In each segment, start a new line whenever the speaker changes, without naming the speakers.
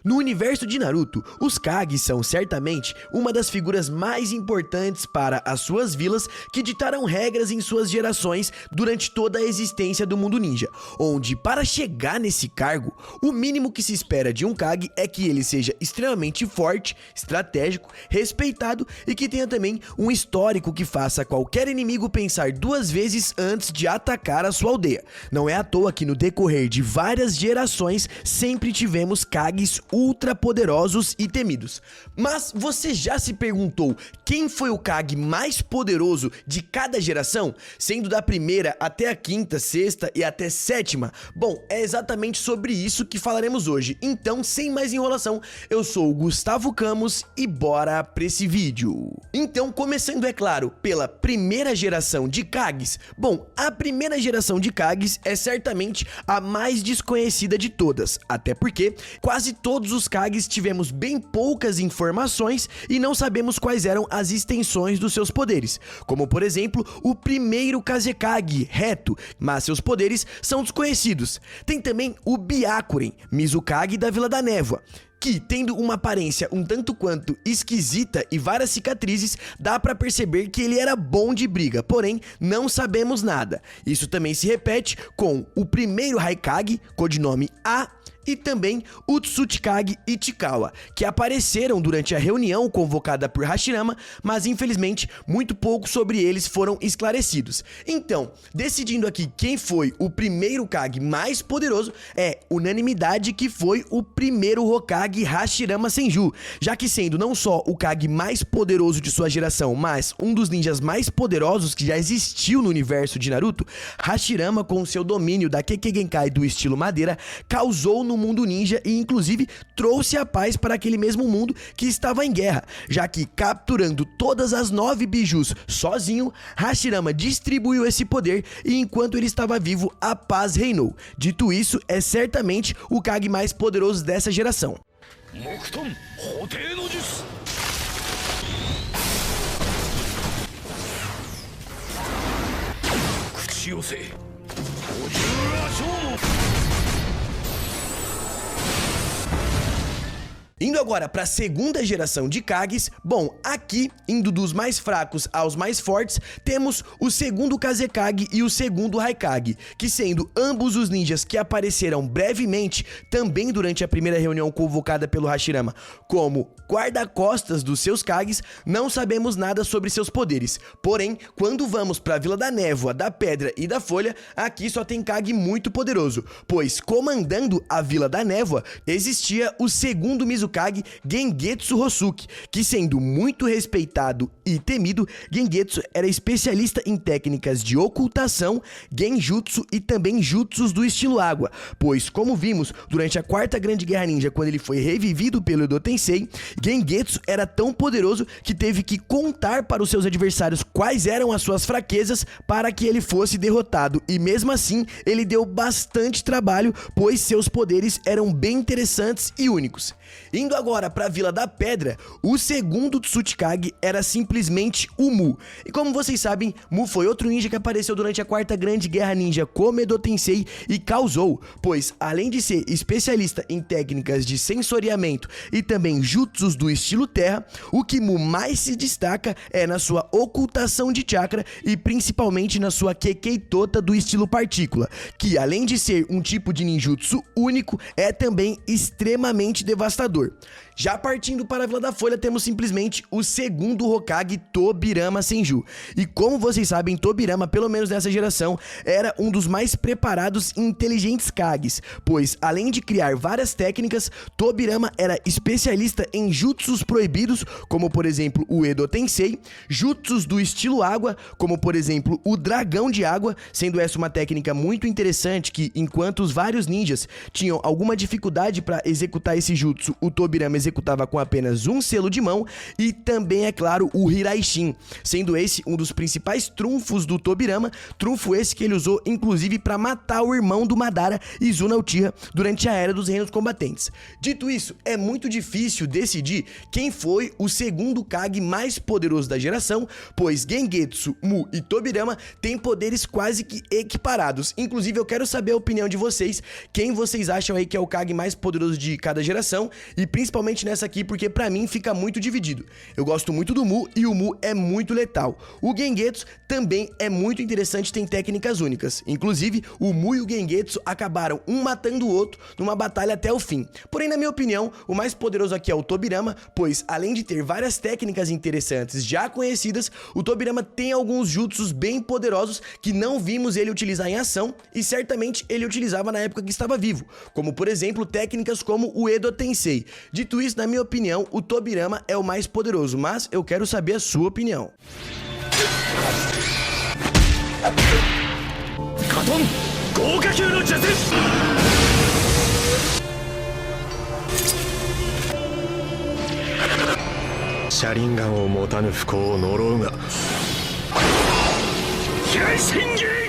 No universo de Naruto, os Kage são certamente uma das figuras mais importantes para as suas vilas que ditaram regras em suas gerações durante toda a existência do mundo ninja, onde para chegar nesse cargo, o mínimo que se espera de um Kage é que ele seja extremamente forte, estratégico, respeitado e que tenha também um histórico que faça qualquer inimigo pensar duas vezes antes de atacar a sua aldeia. Não é à toa que no decorrer de várias gerações sempre tivemos Kages ultra poderosos e temidos. Mas você já se perguntou quem foi o Kage mais poderoso de cada geração? Sendo da primeira até a quinta, sexta e até sétima? Bom, é exatamente sobre isso que falaremos hoje. Então, sem mais enrolação, eu sou o Gustavo Camus e bora pra esse vídeo. Então, começando, é claro, pela primeira geração de Kages. Bom, a primeira geração de Kages é certamente a mais desconhecida de todas, até porque quase todos os Kages tivemos bem poucas informações e não sabemos quais eram as extensões dos seus poderes, como por exemplo o primeiro Kazekage, Reto, mas seus poderes são desconhecidos. Tem também o Byakuren, Mizukage da Vila da Névoa, que, tendo uma aparência um tanto quanto esquisita e várias cicatrizes, dá pra perceber que ele era bom de briga, porém não sabemos nada. Isso também se repete com o primeiro Raikage, codinome A, e também o Tsuchikage Ichikawa, que apareceram durante a reunião convocada por Hashirama, mas infelizmente muito pouco sobre eles foram esclarecidos. Então, decidindo aqui quem foi o primeiro Kage mais poderoso, é unanimidade que foi o primeiro Hokage Hashirama Senju, já que sendo não só o Kage mais poderoso de sua geração, mas um dos ninjas mais poderosos que já existiu no universo de Naruto, Hashirama, com seu domínio da Kekkei Genkai do estilo madeira, causou no mundo ninja e inclusive trouxe a paz para aquele mesmo mundo que estava em guerra, já que capturando todas as 9 bijus sozinho, Hashirama distribuiu esse poder e enquanto ele estava vivo, a paz reinou. Dito isso, é certamente o Kage mais poderoso dessa geração. Indo agora para a segunda geração de Kages, bom, aqui, indo dos mais fracos aos mais fortes, temos o segundo Kazekage e o segundo Raikage, que sendo ambos os ninjas que apareceram brevemente, também durante a primeira reunião convocada pelo Hashirama, como guarda-costas dos seus Kages, não sabemos nada sobre seus poderes. Porém, quando vamos para a Vila da Névoa, da Pedra e da Folha, aqui só tem Kage muito poderoso, pois comandando a Vila da Névoa, existia o segundo Mizukage Gengetsu Hosuki, que sendo muito respeitado e temido, Gengetsu era especialista em técnicas de ocultação, genjutsu e também jutsus do estilo água, pois como vimos durante a quarta grande guerra ninja, quando ele foi revivido pelo Edo Tensei, Gengetsu era tão poderoso que teve que contar para os seus adversários quais eram as suas fraquezas para que ele fosse derrotado, e mesmo assim ele deu bastante trabalho, pois seus poderes eram bem interessantes e únicos. Indo agora para a Vila da Pedra, o segundo Tsuchikage era simplesmente o Mu. E como vocês sabem, Mu foi outro ninja que apareceu durante a quarta grande guerra ninja como Edo Tensei e causou, pois além de ser especialista em técnicas de sensoriamento e também jutsus do estilo terra, o que Mu mais se destaca é na sua ocultação de chakra e principalmente na sua Kekkei Tota do estilo partícula, que além de ser um tipo de ninjutsu único, é também extremamente devastador. Já partindo para a Vila da Folha, temos simplesmente o segundo Hokage Tobirama Senju. E como vocês sabem, Tobirama, pelo menos nessa geração, era um dos mais preparados e inteligentes Kages, pois além de criar várias técnicas, Tobirama era especialista em jutsus proibidos, como por exemplo o Edo Tensei, jutsus do estilo água, como por exemplo o Dragão de Água, sendo essa uma técnica muito interessante que, enquanto os vários ninjas tinham alguma dificuldade para executar esse jutsu, o Tobirama Tobirama executava com apenas um selo de mão, e também, é claro, o Hiraishin, sendo esse um dos principais trunfos do Tobirama, trunfo esse que ele usou inclusive para matar o irmão do Madara, Izuna Uchiha, durante a Era dos Reinos Combatentes. Dito isso, é muito difícil decidir quem foi o segundo Kage mais poderoso da geração, pois Gengetsu, Mu e Tobirama têm poderes quase que equiparados. Inclusive, eu quero saber a opinião de vocês, quem vocês acham aí que é o Kage mais poderoso de cada geração, e principalmente nessa aqui, porque pra mim fica muito dividido. Eu gosto muito do Mu, e o Mu é muito letal. O Gengetsu também é muito interessante, tem técnicas únicas. Inclusive, o Mu e o Gengetsu acabaram um matando o outro numa batalha até o fim. Porém, na minha opinião, o mais poderoso aqui é o Tobirama, pois além de ter várias técnicas interessantes já conhecidas, o Tobirama tem alguns jutsus bem poderosos que não vimos ele utilizar em ação, e certamente ele utilizava na época que estava vivo, como por exemplo técnicas como o Edo Tensei. Dito isso, na minha opinião, o Tobirama é o mais poderoso, mas eu quero saber a sua opinião. Katon, Goukakyu no Jutsu!
車輪ガンを持たぬ不幸を呪うが。平神儀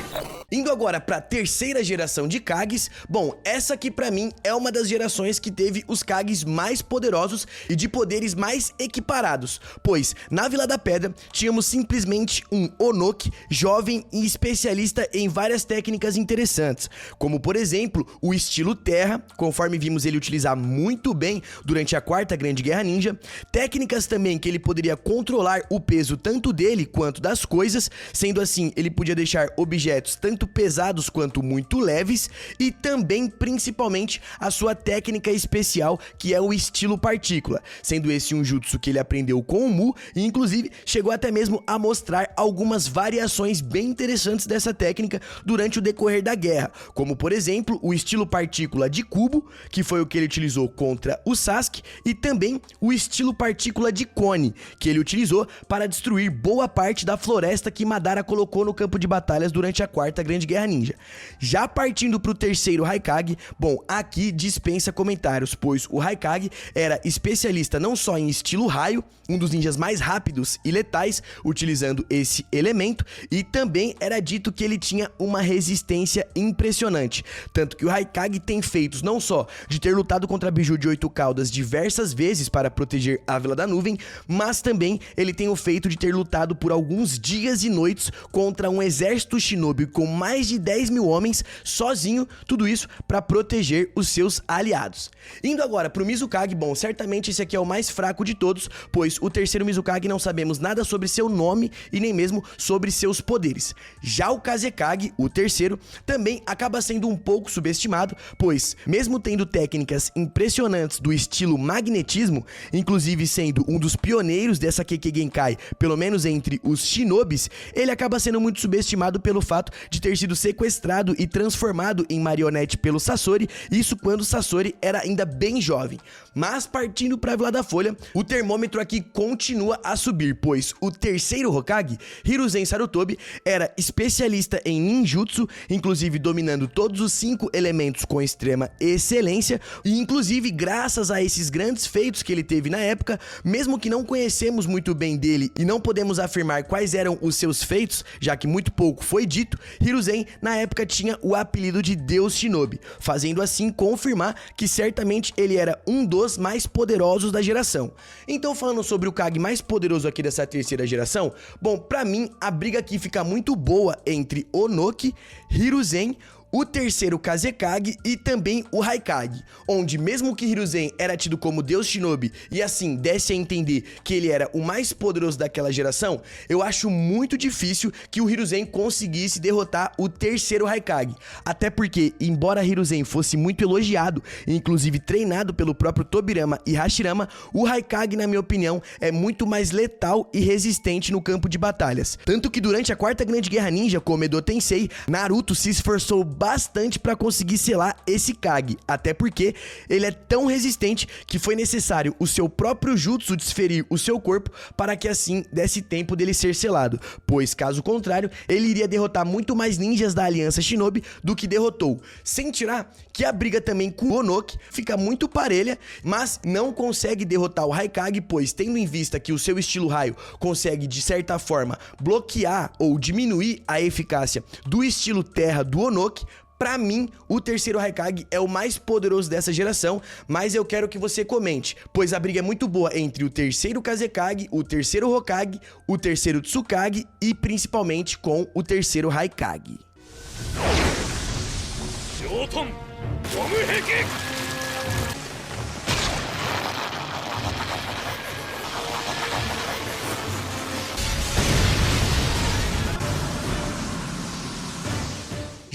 Indo agora para a terceira geração de Kages, bom, essa aqui pra mim é uma das gerações que teve os Kages mais poderosos e de poderes mais equiparados, pois na Vila da Pedra tínhamos simplesmente um Onoki, jovem e especialista em várias técnicas interessantes, como por exemplo o estilo terra, conforme vimos ele utilizar muito bem durante a Quarta Grande Guerra Ninja, técnicas também que ele poderia controlar o peso tanto dele quanto das coisas, sendo assim ele podia deixar objetos tanto pesados quanto muito leves, e também principalmente a sua técnica especial, que é o estilo partícula, sendo esse um jutsu que ele aprendeu com o Mu, e inclusive chegou até mesmo a mostrar algumas variações bem interessantes dessa técnica durante o decorrer da guerra, como por exemplo o estilo partícula de cubo, que foi o que ele utilizou contra o Sasuke, e também o estilo partícula de cone, que ele utilizou para destruir boa parte da floresta que Madara colocou no campo de batalhas durante a Quarta Grande Guerra Ninja. Já partindo para o terceiro Haikage, bom, aqui dispensa comentários, pois o Haikage era especialista não só em estilo raio, um dos ninjas mais rápidos e letais, utilizando esse elemento, e também era dito que ele tinha uma resistência impressionante, tanto que o Haikage tem feitos não só de ter lutado contra Biju de 8 caudas diversas vezes para proteger a Vila da Nuvem, mas também ele tem o feito de ter lutado por alguns dias e noites contra um exército shinobi com mais de 10 mil homens, sozinho, tudo isso para proteger os seus aliados. Indo agora pro Mizukage, bom, certamente esse aqui é o mais fraco de todos, pois o terceiro Mizukage não sabemos nada sobre seu nome e nem mesmo sobre seus poderes. Já o Kazekage, o terceiro, também acaba sendo um pouco subestimado, pois mesmo tendo técnicas impressionantes do estilo magnetismo, inclusive sendo um dos pioneiros dessa Kekkei Genkai, pelo menos entre os shinobis, ele acaba sendo muito subestimado pelo fato de ter sido sequestrado e transformado em marionete pelo Sasori, isso quando Sasori era ainda bem jovem. Mas partindo para a Vila da Folha, o termômetro aqui continua a subir, pois o terceiro Hokage, Hiruzen Sarutobi, era especialista em ninjutsu, inclusive dominando todos os 5 elementos com extrema excelência, e inclusive graças a esses grandes feitos que ele teve na época, mesmo que não conhecemos muito bem dele e não podemos afirmar quais eram os seus feitos, já que muito pouco foi dito, Hiruzen na época tinha o apelido de Deus Shinobi, fazendo assim confirmar que certamente ele era um dos mais poderosos da geração. Então, falando sobre o Kage mais poderoso aqui dessa terceira geração, bom, pra mim a briga aqui fica muito boa entre Onoki, Hiruzen, o terceiro Kazekage e também o Haikage, onde mesmo que Hiruzen era tido como Deus Shinobi e assim desse a entender que ele era o mais poderoso daquela geração, eu acho muito difícil que o Hiruzen conseguisse derrotar o terceiro Haikage, até porque, embora Hiruzen fosse muito elogiado e inclusive treinado pelo próprio Tobirama e Hashirama, o Haikage, na minha opinião, é muito mais letal e resistente no campo de batalhas, tanto que durante a Quarta Grande Guerra Ninja, como Edo Tensei, Naruto se esforçou bastante para conseguir selar esse Kage, até porque ele é tão resistente que foi necessário o seu próprio jutsu desferir o seu corpo para que assim desse tempo dele ser selado, pois caso contrário, ele iria derrotar muito mais ninjas da Aliança Shinobi do que derrotou. Sem tirar que a briga também com o Onoki fica muito parelha, mas não consegue derrotar o Raikage, pois tendo em vista que o seu estilo raio consegue de certa forma bloquear ou diminuir a eficácia do estilo terra do Onoki. Pra mim, o terceiro Raikage é o mais poderoso dessa geração, mas eu quero que você comente, pois a briga é muito boa entre o terceiro Kazekage, o terceiro Hokage, o terceiro Tsukage e principalmente com o terceiro Raikage.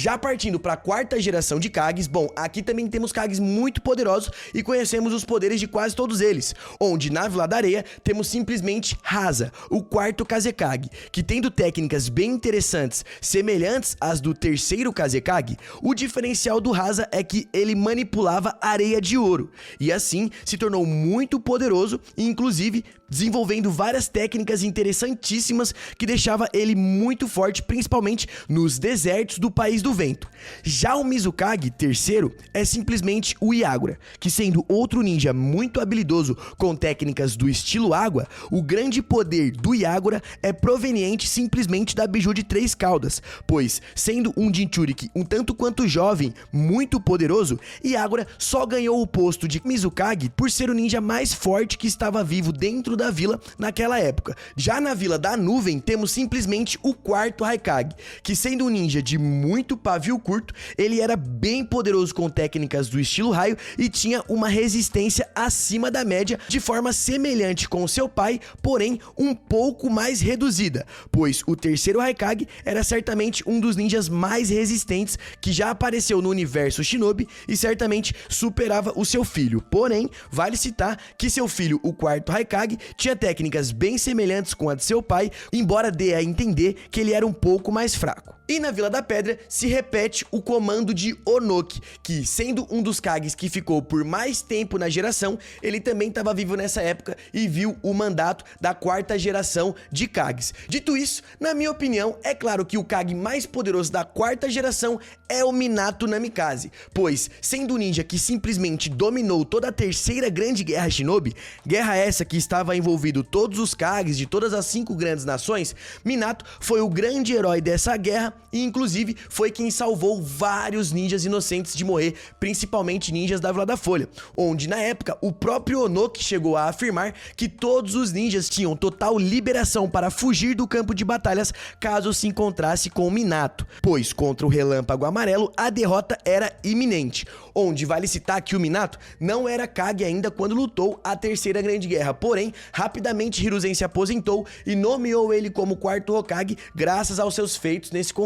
Já partindo para a quarta geração de Kages, bom, aqui também temos Kages muito poderosos e conhecemos os poderes de quase todos eles, onde na Vila da Areia temos simplesmente Rasa, o quarto Kazekage, que tendo técnicas bem interessantes, semelhantes às do terceiro Kazekage, o diferencial do Rasa é que ele manipulava areia de ouro, e assim se tornou muito poderoso e inclusive desenvolvendo várias técnicas interessantíssimas que deixava ele muito forte, principalmente nos desertos do País do Vento. Já o Mizukage, terceiro, é simplesmente o Yagura, que sendo outro ninja muito habilidoso com técnicas do estilo água, o grande poder do Yagura é proveniente simplesmente da Biju de Três Caudas, pois, sendo um Jinchuriki um tanto quanto jovem, muito poderoso, Yagura só ganhou o posto de Mizukage por ser o ninja mais forte que estava vivo dentro da vila naquela época. Já na Vila da Nuvem, temos simplesmente o quarto Raikage, que sendo um ninja de muito pavio curto, ele era bem poderoso com técnicas do estilo raio e tinha uma resistência acima da média, de forma semelhante com seu pai, porém um pouco mais reduzida, pois o terceiro Raikage era certamente um dos ninjas mais resistentes que já apareceu no universo Shinobi e certamente superava o seu filho. Porém, vale citar que seu filho, o quarto Raikage, tinha técnicas bem semelhantes com a de seu pai, embora dê a entender que ele era um pouco mais fraco. E na Vila da Pedra se repete o comando de Onoki, que sendo um dos Kages que ficou por mais tempo na geração, ele também estava vivo nessa época e viu o mandato da quarta geração de Kages. Dito isso, na minha opinião, é claro que o Kage mais poderoso da quarta geração é o Minato Namikaze, pois sendo um ninja que simplesmente dominou toda a terceira grande guerra Shinobi, guerra essa que estava envolvido todos os Kages de todas as 5 grandes nações, Minato foi o grande herói dessa guerra e inclusive foi quem salvou vários ninjas inocentes de morrer, principalmente ninjas da Vila da Folha, onde na época o próprio Onoki chegou a afirmar que todos os ninjas tinham total liberação para fugir do campo de batalhas caso se encontrasse com o Minato, pois contra o Relâmpago Amarelo a derrota era iminente, onde vale citar que o Minato não era Kage ainda quando lutou a terceira grande guerra, porém rapidamente Hiruzen se aposentou e nomeou ele como quarto Hokage graças aos seus feitos nesse conflito.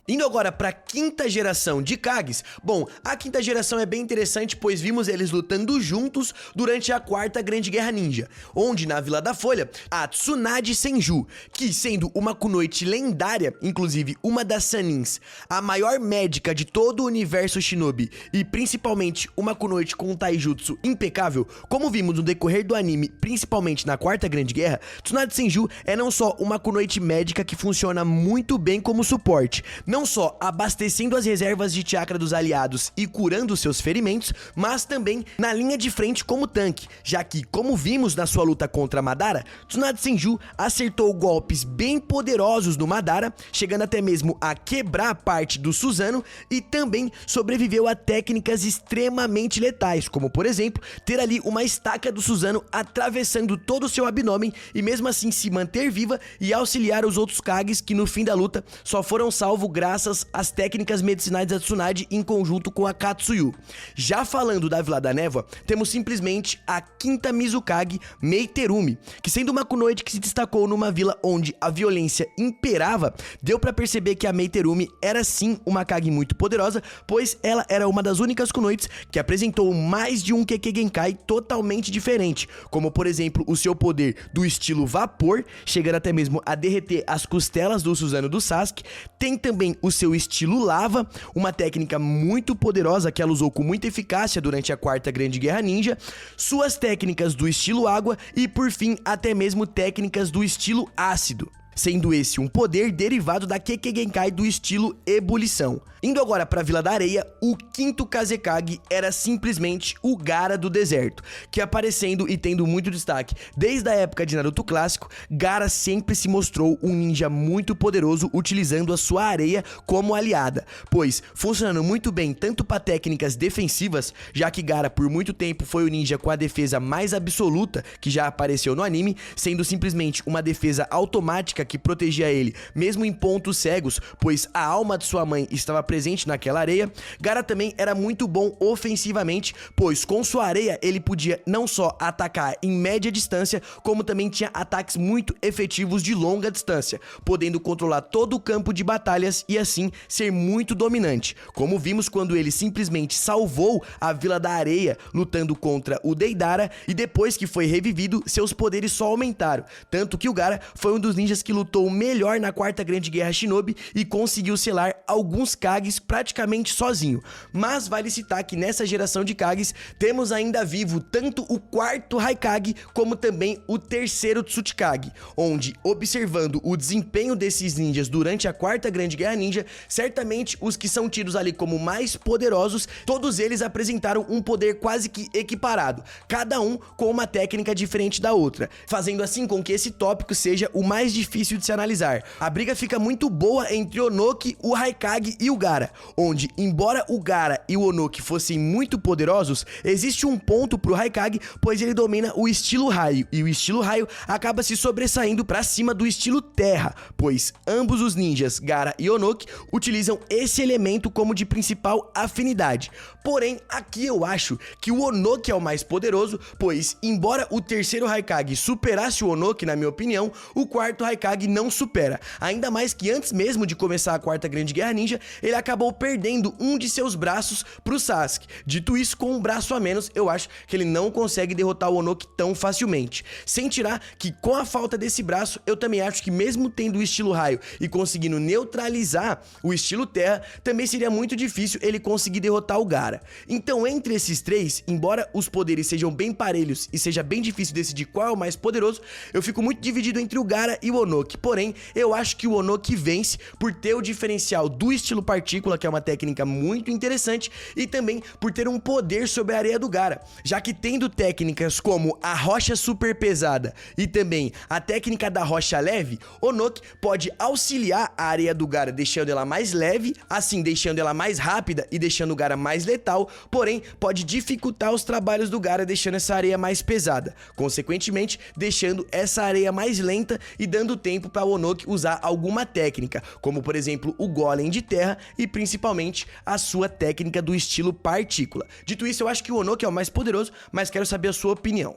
Indo agora para a quinta geração de Kages, bom, a quinta geração é bem interessante, pois vimos eles lutando juntos durante a quarta grande guerra ninja, onde na Vila da Folha, a Tsunade Senju, que sendo uma kunoichi lendária, inclusive uma das Sanins, a maior médica de todo o universo Shinobi, e principalmente uma kunoichi com um taijutsu impecável, como vimos no decorrer do anime, principalmente na quarta grande guerra, Tsunade Senju é não só uma kunoichi médica que funciona muito bem como suporte, não só abastecendo as reservas de chakra dos aliados e curando seus ferimentos, mas também na linha de frente como tanque, já que, como vimos na sua luta contra Madara, Tsunade Senju acertou golpes bem poderosos no Madara, chegando até mesmo a quebrar parte do Susanoo e também sobreviveu a técnicas extremamente letais, como por exemplo, ter ali uma estaca do Susanoo atravessando todo o seu abdômen e mesmo assim se manter viva e auxiliar os outros Kages que no fim da luta só foram salvos graças às técnicas medicinais da Tsunade em conjunto com a Katsuyu. Já falando da Vila da Névoa, temos simplesmente a quinta Mizukage, Meiterumi, que sendo uma kunoide que se destacou numa vila onde a violência imperava, deu pra perceber que a Meiterumi era sim uma Kage muito poderosa, pois ela era uma das únicas kunoides que apresentou mais de um Kekkei Genkai totalmente diferente, como por exemplo o seu poder do estilo vapor, chegando até mesmo a derreter as costelas do Susanoo do Sasuke. Tem também o seu estilo lava, uma técnica muito poderosa que ela usou com muita eficácia durante a Quarta Grande Guerra Ninja, suas técnicas do estilo água e por fim até mesmo técnicas do estilo ácido, sendo esse um poder derivado da Kekkei Genkai do estilo ebulição. Indo agora para a Vila da Areia, o quinto Kazekage era simplesmente o Gaara do deserto, que aparecendo e tendo muito destaque desde a época de Naruto clássico, Gaara sempre se mostrou um ninja muito poderoso utilizando a sua areia como aliada, pois funcionando muito bem tanto para técnicas defensivas, já que Gaara por muito tempo foi o ninja com a defesa mais absoluta que já apareceu no anime, sendo simplesmente uma defesa automática que protegia ele mesmo em pontos cegos, pois a alma de sua mãe estava presente naquela areia. Gaara também era muito bom ofensivamente, pois com sua areia ele podia não só atacar em média distância, como também tinha ataques muito efetivos de longa distância, podendo controlar todo o campo de batalhas e assim ser muito dominante, como vimos quando ele simplesmente salvou a Vila da Areia lutando contra o Deidara, e depois que foi revivido, seus poderes só aumentaram, tanto que o Gaara foi um dos ninjas que lutou melhor na Quarta Grande Guerra Shinobi e conseguiu selar alguns Kages praticamente sozinho. Mas vale citar que nessa geração de Kages temos ainda vivo tanto o quarto Raikage como também o terceiro Tsuchikage, onde observando o desempenho desses ninjas durante a Quarta Grande Guerra Ninja, certamente os que são tidos ali como mais poderosos, todos eles apresentaram um poder quase que equiparado, cada um com uma técnica diferente da outra, fazendo assim com que esse tópico seja o mais difícil de se analisar. A briga fica muito boa entre Onoki, o Raikage e o Gaara, onde embora o Gaara e o Onoki fossem muito poderosos, existe um ponto pro Raikage, pois ele domina o estilo raio, e o estilo raio acaba se sobressaindo pra cima do estilo terra, pois ambos os ninjas, Gaara e Onoki, utilizam esse elemento como de principal afinidade. Porém, aqui eu acho que o Onoki é o mais poderoso, pois embora o terceiro Raikage superasse o Onoki, na minha opinião, o quarto Raikage não supera, ainda mais que antes mesmo de começar a Quarta Grande Guerra Ninja, ele acabou perdendo um de seus braços pro Sasuke. Dito isso, com um braço a menos, eu acho que ele não consegue derrotar o Onoki tão facilmente. Sem tirar que com a falta desse braço, eu também acho que mesmo tendo o estilo raio e conseguindo neutralizar o estilo terra, também seria muito difícil ele conseguir derrotar o Gaara. Então, entre esses três, embora os poderes sejam bem parelhos e seja bem difícil decidir qual é o mais poderoso, eu fico muito dividido entre o Gaara e o Onoki. Porém, eu acho que o Onoki vence por ter o diferencial do estilo partícula, que é uma técnica muito interessante, e também por ter um poder sobre a areia do Gaara, já que tendo técnicas como a rocha super pesada e também a técnica da rocha leve, Onoki pode auxiliar a areia do Gaara deixando ela mais leve, assim deixando ela mais rápida e deixando o Gaara mais letal, porém pode dificultar os trabalhos do Gaara deixando essa areia mais pesada, consequentemente deixando essa areia mais lenta e dando tempo para o Onoki usar alguma técnica, como por exemplo o Golem de terra e principalmente a sua técnica do estilo partícula. Dito isso, eu acho que o Onoki é o mais poderoso, mas quero saber a sua opinião.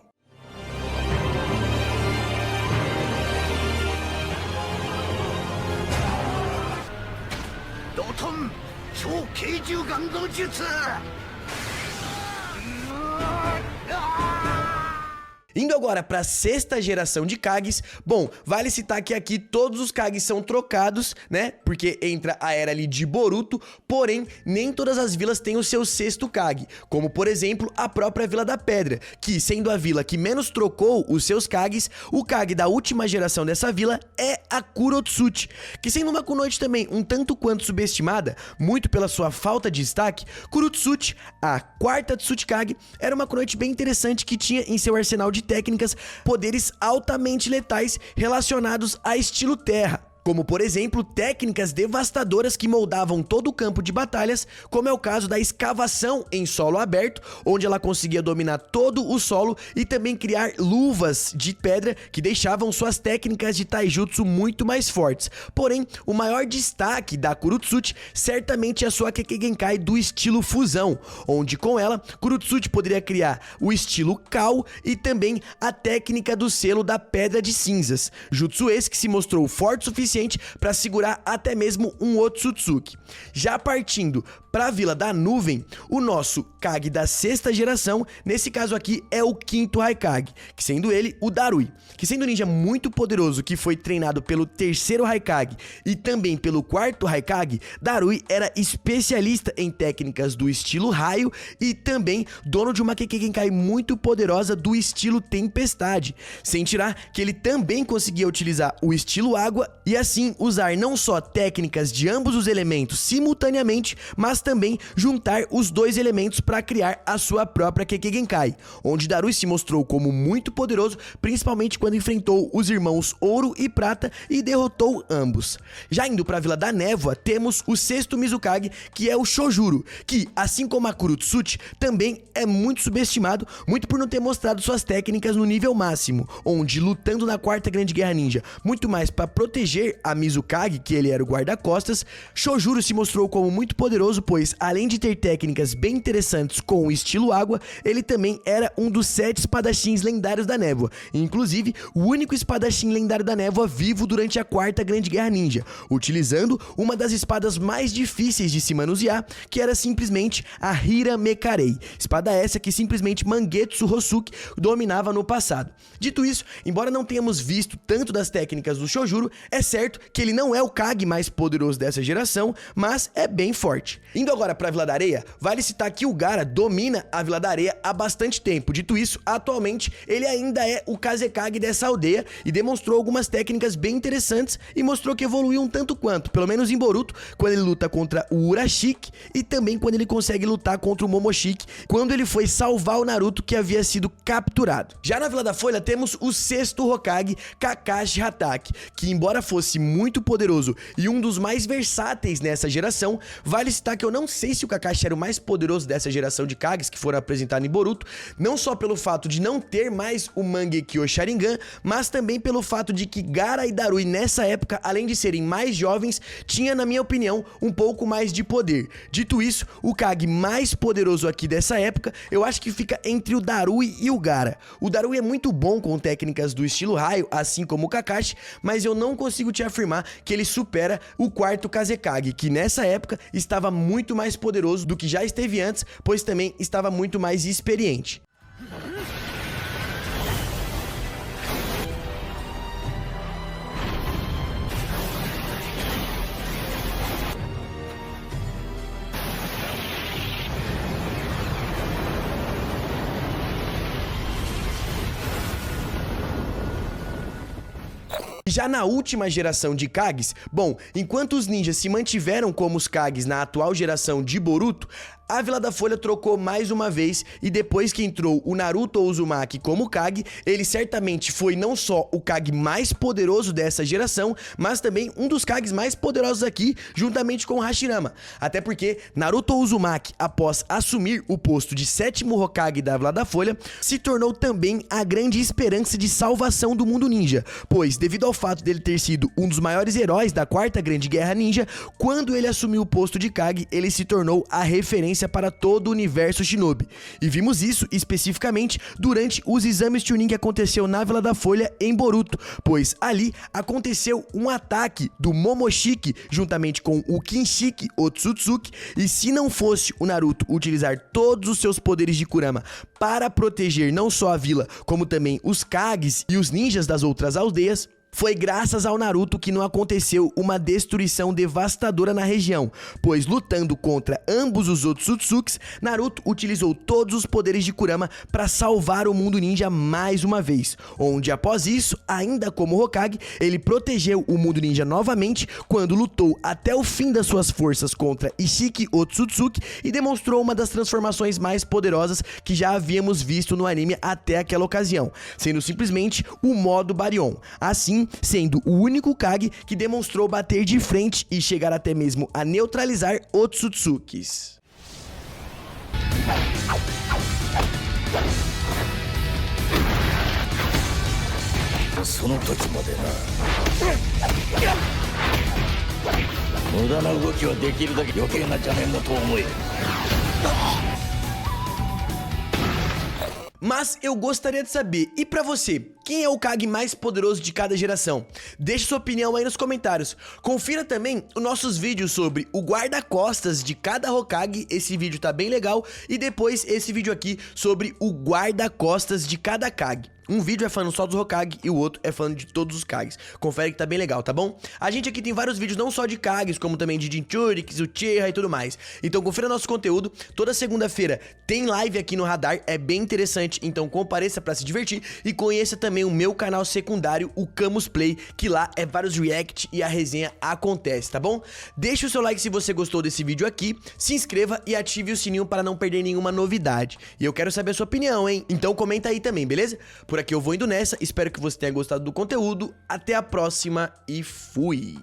インド agora para a sexta geração de Kages, bom, vale citar que aqui todos os Kages são trocados, né, porque entra a era ali de Boruto, porém, nem todas as vilas têm o seu sexto Kage, como por exemplo, a própria Vila da Pedra, que sendo a vila que menos trocou os seus Kages, o Kage da última geração dessa vila é a Kurotsuchi, que sendo uma kunoide também um tanto quanto subestimada, muito pela sua falta de destaque, Kurotsuchi, a quarta Tsuchikage, era uma kunoide bem interessante que tinha em seu arsenal de técnicas poderes altamente letais relacionados a estilo terra. como por exemplo técnicas devastadoras que moldavam todo o campo de batalhas, como é o caso da escavação em solo aberto, onde ela conseguia dominar todo o solo e também criar luvas de pedra que deixavam suas técnicas de taijutsu muito mais fortes. Porém, o maior destaque da Kurotsuchi certamente é a sua Kekkei Genkai do estilo fusão, onde com ela, Kurotsuchi poderia criar o estilo Kao e também a técnica do selo da Pedra de Cinzas, jutsu esse que se mostrou forte o suficiente para segurar até mesmo um Otsutsuki. Já partindo para a Vila da Nuvem, o nosso Kage da sexta geração, nesse caso aqui é o quinto Raikage, que sendo ele o Darui, que sendo um ninja muito poderoso que foi treinado pelo terceiro Raikage e também pelo quarto Raikage, Darui era especialista em técnicas do estilo raio e também dono de uma Kekkei Genkai muito poderosa do estilo tempestade, sem tirar que ele também conseguia utilizar o estilo água e assim usar não só técnicas de ambos os elementos simultaneamente, mas também juntar os dois elementos para criar a sua própria Kekkei Genkai, onde Darui se mostrou como muito poderoso, principalmente quando enfrentou os irmãos Ouro e Prata e derrotou ambos. Já indo para a Vila da Névoa, temos o sexto Mizukage, que é o Shojuro, que, assim como a Kurotsuchi, também é muito subestimado, muito por não ter mostrado suas técnicas no nível máximo, onde lutando na quarta Grande Guerra Ninja, muito mais para proteger a Mizukage, que ele era o guarda-costas, Shojuro se mostrou como muito poderoso, pois além de ter técnicas bem interessantes com o estilo água, ele também era um dos 7 espadachins lendários da névoa, inclusive o único espadachim lendário da névoa vivo durante a quarta Grande Guerra Ninja, utilizando uma das espadas mais difíceis de se manusear, que era simplesmente a Hira Mekarei, espada essa que simplesmente Mangetsu Hosuki dominava no passado. Dito isso, embora não tenhamos visto tanto das técnicas do Shojuro, é certo que ele não é o Kage mais poderoso dessa geração, mas é bem forte. Indo agora para a Vila da Areia, vale citar que o Gaara domina a Vila da Areia há bastante tempo. Dito isso, atualmente ele ainda é o Kazekage dessa aldeia e demonstrou algumas técnicas bem interessantes e mostrou que evoluiu um tanto quanto, pelo menos em Boruto, quando ele luta contra o Urashiki e também quando ele consegue lutar contra o Momoshiki, quando ele foi salvar o Naruto que havia sido capturado. Já na Vila da Folha temos o sexto Hokage, Kakashi Hatake, que embora fosse muito poderoso e um dos mais versáteis nessa geração, vale citar que eu não sei se o Kakashi era o mais poderoso dessa geração de Kages que foram apresentados em Boruto, não só pelo fato de não ter mais o Mangekyo Sharingan, mas também pelo fato de que Gaara e Darui nessa época, além de serem mais jovens, tinha, na minha opinião, um pouco mais de poder. Dito isso, o Kage mais poderoso aqui dessa época, eu acho que fica entre o Darui e o Gaara. O Darui é muito bom com técnicas do estilo raio, assim como o Kakashi, mas eu não consigo te afirmar que ele supera o quarto Kazekage, que nessa época estava muito mais poderoso do que já esteve antes, pois também estava muito mais experiente. Já na última geração de Kages, bom, enquanto os ninjas se mantiveram como os Kages na atual geração de Boruto, a Vila da Folha trocou mais uma vez e depois que entrou o Naruto Uzumaki como Kage, ele certamente foi não só o Kage mais poderoso dessa geração, mas também um dos Kages mais poderosos aqui, juntamente com o Hashirama. Até porque Naruto Uzumaki, após assumir o posto de sétimo Hokage da Vila da Folha, se tornou também a grande esperança de salvação do mundo ninja, pois devido ao fato dele ter sido um dos maiores heróis da quarta Grande Guerra Ninja, quando ele assumiu o posto de Kage, ele se tornou a referência para todo o universo Shinobi. E vimos isso especificamente durante os exames Chunin que aconteceu na Vila da Folha em Boruto, pois ali aconteceu um ataque do Momoshiki juntamente com o Kinshiki Otsutsuki, e se não fosse o Naruto utilizar todos os seus poderes de Kurama para proteger não só a vila, como também os Kages e os ninjas das outras aldeias, foi graças ao Naruto que não aconteceu uma destruição devastadora na região, pois lutando contra ambos os Otsutsukis, Naruto utilizou todos os poderes de Kurama para salvar o mundo ninja mais uma vez, onde após isso, ainda como Hokage, ele protegeu o mundo ninja novamente quando lutou até o fim das suas forças contra Ishiki Otsutsuki e demonstrou uma das transformações mais poderosas que já havíamos visto no anime até aquela ocasião, sendo simplesmente o modo Baryon. Assim, Rin sendo o único Kage que demonstrou bater de frente e chegar até mesmo a neutralizar Otsutsukis.
その時までな無駄な動きはできるだけ余計な邪念だと思え
Mas eu gostaria de saber, e pra você, quem é o Kage mais poderoso de cada geração? Deixe sua opinião aí nos comentários. Confira também os nossos vídeos sobre o guarda-costas de cada Hokage, esse vídeo tá bem legal, e depois esse vídeo aqui sobre o guarda-costas de cada Kage. Um vídeo é falando só dos Hokage e o outro é falando de todos os Kages. Confere que tá bem legal, tá bom? A gente aqui tem vários vídeos não só de Kages, como também de Jinchuriki, Uchiha e tudo mais. Então confira nosso conteúdo. Toda segunda-feira tem live aqui no Radar, é bem interessante. Então compareça pra se divertir e conheça também o meu canal secundário, o Camus Play, que lá é vários react e a resenha acontece, tá bom? Deixe o seu like se você gostou desse vídeo aqui, se inscreva e ative o sininho para não perder nenhuma novidade. E eu quero saber a sua opinião, hein? Então comenta aí também, beleza? Por aqui eu vou indo nessa, espero que você tenha gostado do conteúdo, até a próxima e fui!